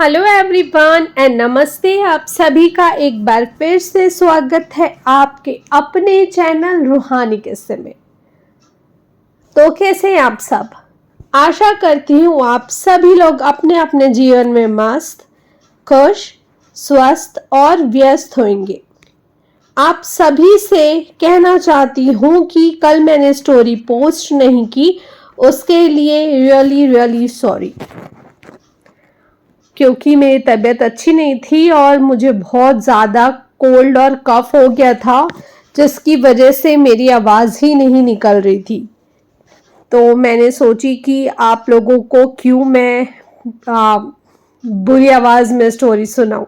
Hello everyone and नमस्ते। आप सभी का एक बार फिर से स्वागत है आपके अपने चैनल रूहानी किस्से में। तो कैसे हैं आप सब? आशा करती हूँ आप सभी लोग अपने अपने जीवन में मस्त, खुश, स्वस्थ और व्यस्त होंगे। आप सभी से कहना चाहती हूँ कि कल मैंने स्टोरी पोस्ट नहीं की, उसके लिए रियली सॉरी, क्योंकि मेरी तबीयत अच्छी नहीं थी और मुझे बहुत ज़्यादा कोल्ड और कफ हो गया था, जिसकी वजह से मेरी आवाज़ ही नहीं निकल रही थी। तो मैंने सोची कि आप लोगों को क्यों मैं बुरी आवाज़ में स्टोरी सुनाऊं।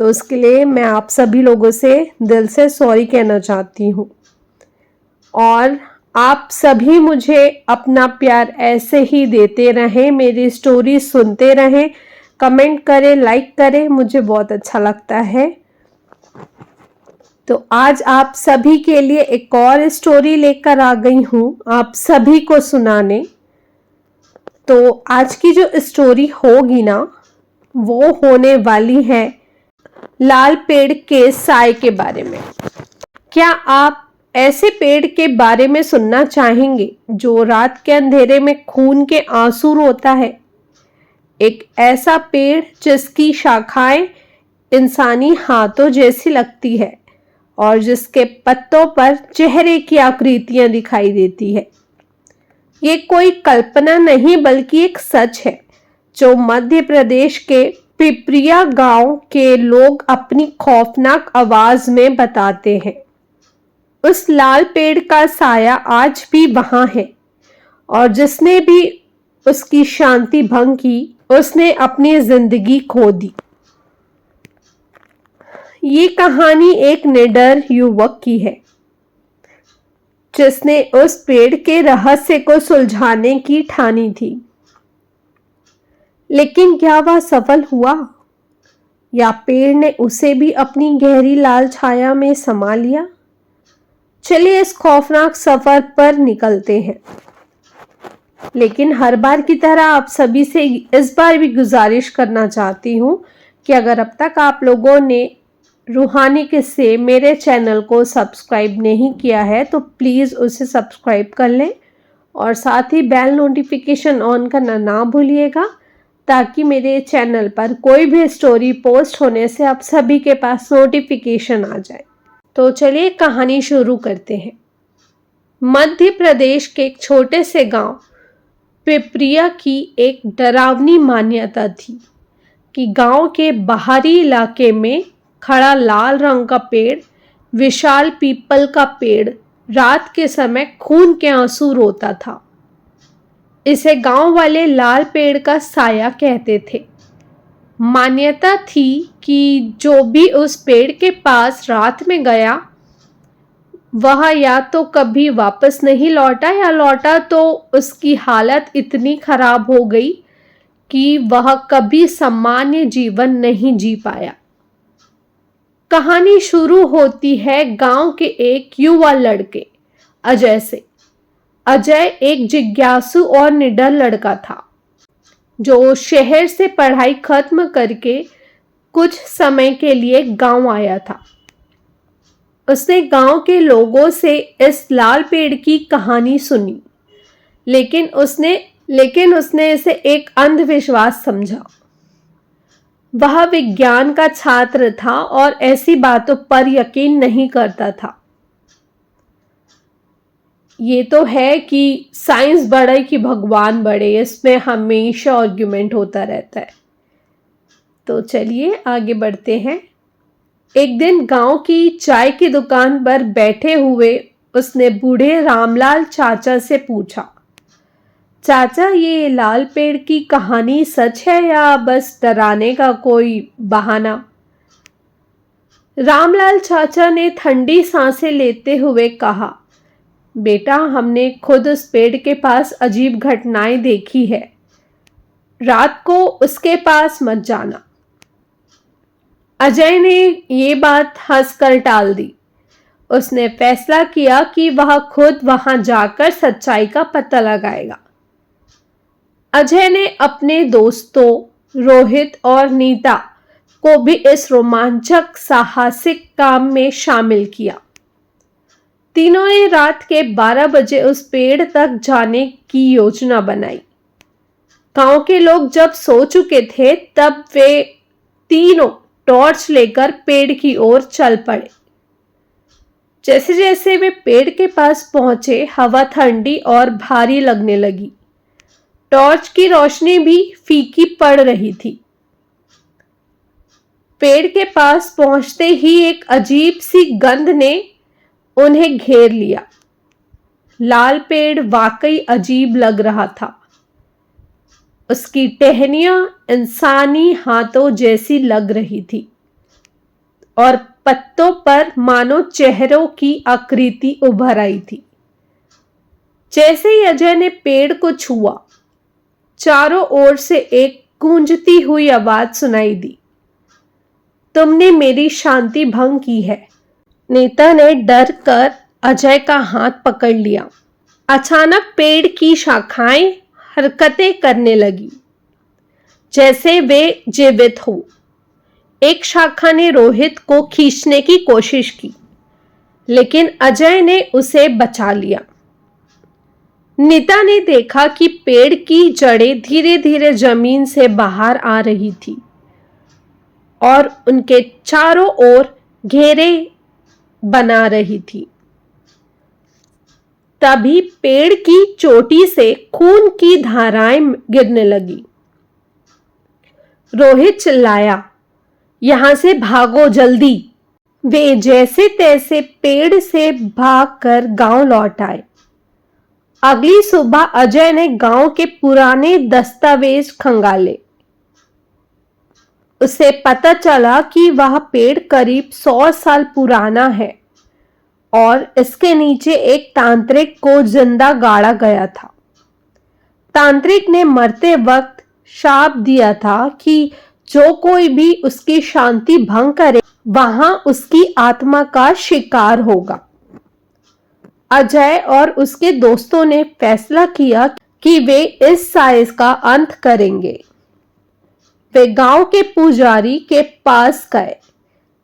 तो उसके लिए मैं आप सभी लोगों से दिल से सॉरी कहना चाहती हूँ और आप सभी मुझे अपना प्यार ऐसे ही देते रहें, मेरी स्टोरी सुनते रहें, कमेंट करें, लाइक करें, मुझे बहुत अच्छा लगता है। तो आज आप सभी के लिए एक और स्टोरी लेकर आ गई हूँ आप सभी को सुनाने। तो आज की जो स्टोरी होगी ना, वो होने वाली है लाल पेड़ के साए के बारे में। क्या आप ऐसे पेड़ के बारे में सुनना चाहेंगे जो रात के अंधेरे में खून के आंसू रोता है? एक ऐसा पेड़ जिसकी शाखाएं इंसानी हाथों जैसी लगती है और जिसके पत्तों पर चेहरे की आकृतियां दिखाई देती है। ये कोई कल्पना नहीं बल्कि एक सच है जो मध्य प्रदेश के पिपरिया गांव के लोग अपनी खौफनाक आवाज में बताते हैं। उस लाल पेड़ का साया आज भी वहां है और जिसने भी उसकी शांति भंग की उसने अपनी जिंदगी खो दी। ये कहानी एक निडर युवक की है जिसने उस पेड़ के रहस्य को सुलझाने की ठानी थी। लेकिन क्या वह सफल हुआ या पेड़ ने उसे भी अपनी गहरी लाल छाया में समा लिया? चलिए इस खौफनाक सफर पर निकलते हैं। लेकिन हर बार की तरह आप सभी से इस बार भी गुजारिश करना चाहती हूँ कि अगर अब तक आप लोगों ने रूहानी किस्से मेरे चैनल को सब्सक्राइब नहीं किया है तो प्लीज़ उसे सब्सक्राइब कर लें और साथ ही बेल नोटिफिकेशन ऑन करना ना भूलिएगा, ताकि मेरे चैनल पर कोई भी स्टोरी पोस्ट होने से आप सभी के पास नोटिफिकेशन आ जाए। तो चलिए कहानी शुरू करते हैं। मध्य प्रदेश के एक छोटे से गांव पिपरिया की एक डरावनी मान्यता थी कि गांव के बाहरी इलाके में खड़ा लाल रंग का पेड़, विशाल पीपल का पेड़, रात के समय खून के आंसू रोता था। इसे गांव वाले लाल पेड़ का साया कहते थे। मान्यता थी कि जो भी उस पेड़ के पास रात में गया वह या तो कभी वापस नहीं लौटा या लौटा तो उसकी हालत इतनी खराब हो गई कि वह कभी सामान्य जीवन नहीं जी पाया। कहानी शुरू होती है गांव के एक युवा लड़के अजय से। अजय एक जिज्ञासु और निडर लड़का था जो शहर से पढ़ाई खत्म करके कुछ समय के लिए गांव आया था। उसने गांव के लोगों से इस लाल पेड़ की कहानी सुनी, लेकिन उसने इसे एक अंधविश्वास समझा। वह विज्ञान का छात्र था और ऐसी बातों पर यकीन नहीं करता था। ये तो है कि साइंस बढ़े कि भगवान बढ़े, इसमें हमेशा आर्ग्यूमेंट होता रहता है। तो चलिए आगे बढ़ते हैं। एक दिन गांव की चाय की दुकान पर बैठे हुए उसने बूढ़े रामलाल चाचा से पूछा, चाचा ये लाल पेड़ की कहानी सच है या बस डराने का कोई बहाना? रामलाल चाचा ने ठंडी सांसें लेते हुए कहा, बेटा हमने खुद उस पेड़ के पास अजीब घटनाएं देखी है, रात को उसके पास मत जाना। अजय ने ये बात हंसकर टाल दी। उसने फैसला किया कि वह खुद वहां जाकर सच्चाई का पता लगाएगा। अजय ने अपने दोस्तों रोहित और नीता को भी इस रोमांचक साहसिक काम में शामिल किया। तीनों ने रात के 12 बजे उस पेड़ तक जाने की योजना बनाई। गांव के लोग जब सो चुके थे तब वे तीनों टॉर्च लेकर पेड़ की ओर चल पड़े। जैसे जैसे वे पेड़ के पास पहुंचे, हवा ठंडी और भारी लगने लगी। टॉर्च की रोशनी भी फीकी पड़ रही थी। पेड़ के पास पहुंचते ही एक अजीब सी गंध ने उन्हें घेर लिया। लाल पेड़ वाकई अजीब लग रहा था। उसकी टहनियां इंसानी हाथों जैसी लग रही थी और पत्तों पर मानो चेहरों की आकृति उभर आई थी। जैसे ही अजय ने पेड़ को छुआ, चारों ओर से एक गूंजती हुई आवाज सुनाई दी, तुमने मेरी शांति भंग की है। नीता ने डर कर अजय का हाथ पकड़ लिया। अचानक पेड़ की शाखाएं हरकतें करने लगी, जैसे वे जीवित हो। एक शाखा ने रोहित को खींचने की कोशिश की, लेकिन अजय ने उसे बचा लिया। नीता ने देखा कि पेड़ की जड़ें धीरे धीरे जमीन से बाहर आ रही थी और उनके चारों ओर घेरे बना रही थी। तभी पेड़ की चोटी से खून की धाराएं गिरने लगी। रोहित चिल्लाया, यहां से भागो जल्दी। वे जैसे तैसे पेड़ से भागकर गांव लौट आए। अगली सुबह अजय ने गांव के पुराने दस्तावेज खंगाले। उसे पता चला कि वह पेड़ करीब 100 साल पुराना है और इसके नीचे एक तांत्रिक को जिंदा गाड़ा गया था। तांत्रिक ने मरते वक्त शाप दिया था कि जो कोई भी उसकी शांति भंग करे, वहां उसकी आत्मा का शिकार होगा। अजय और उसके दोस्तों ने फैसला किया कि वे इस साइज का अंत करेंगे। वे गांव के पुजारी के पास गए,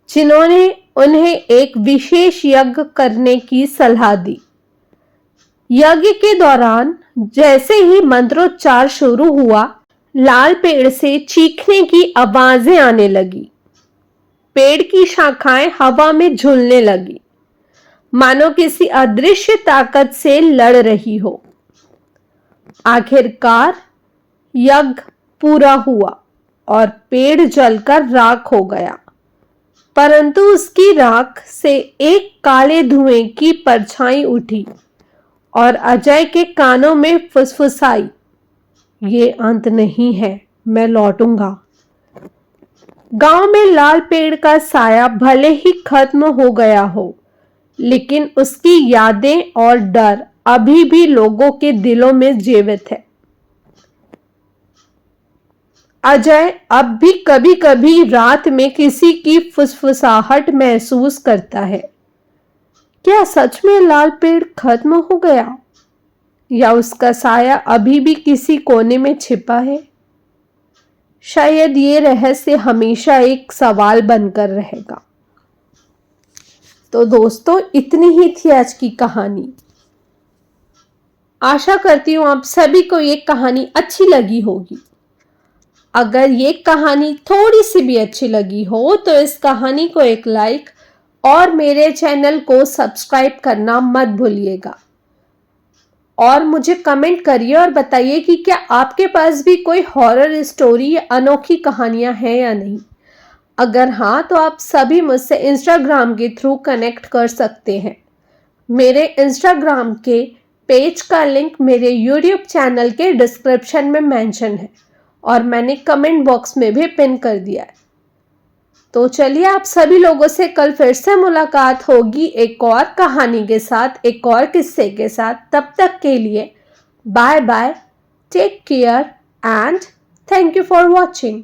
जिन्होंने उन्हें एक विशेष यज्ञ करने की सलाह दी। यज्ञ के दौरान जैसे ही मंत्रोच्चार शुरू हुआ, लाल पेड़ से चीखने की आवाजें आने लगी। पेड़ की शाखाएं हवा में झूलने लगी, मानो किसी अदृश्य ताकत से लड़ रही हो। आखिरकार यज्ञ पूरा हुआ और पेड़ जलकर राख हो गया, परंतु उसकी राख से एक काले धुएं की परछाई उठी और अजय के कानों में फुसफुसाई, ये अंत नहीं है, मैं लौटूंगा। गांव में लाल पेड़ का साया भले ही खत्म हो गया हो, लेकिन उसकी यादें और डर अभी भी लोगों के दिलों में जीवित है। अजय अब भी कभी कभी रात में किसी की फुसफुसाहट महसूस करता है। क्या सच में लाल पेड़ खत्म हो गया, या उसका साया अभी भी किसी कोने में छिपा है? शायद ये रहस्य हमेशा एक सवाल बनकर रहेगा। तो दोस्तों, इतनी ही थी आज की कहानी। आशा करती हूं आप सभी को ये कहानी अच्छी लगी होगी। अगर ये कहानी थोड़ी सी भी अच्छी लगी हो तो इस कहानी को एक लाइक और मेरे चैनल को सब्सक्राइब करना मत भूलिएगा। और मुझे कमेंट करिए और बताइए कि क्या आपके पास भी कोई हॉरर स्टोरी या अनोखी कहानियां हैं या नहीं। अगर हाँ, तो आप सभी मुझसे इंस्टाग्राम के थ्रू कनेक्ट कर सकते हैं। मेरे इंस्टाग्राम के पेज का लिंक मेरे यूट्यूब चैनल के डिस्क्रिप्शन में मेंशन है और मैंने कमेंट बॉक्स में भी पिन कर दिया है। तो चलिए, आप सभी लोगों से कल फिर से मुलाकात होगी एक और कहानी के साथ, एक और किस्से के साथ। तब तक के लिए bye bye, take care and thank you for watching.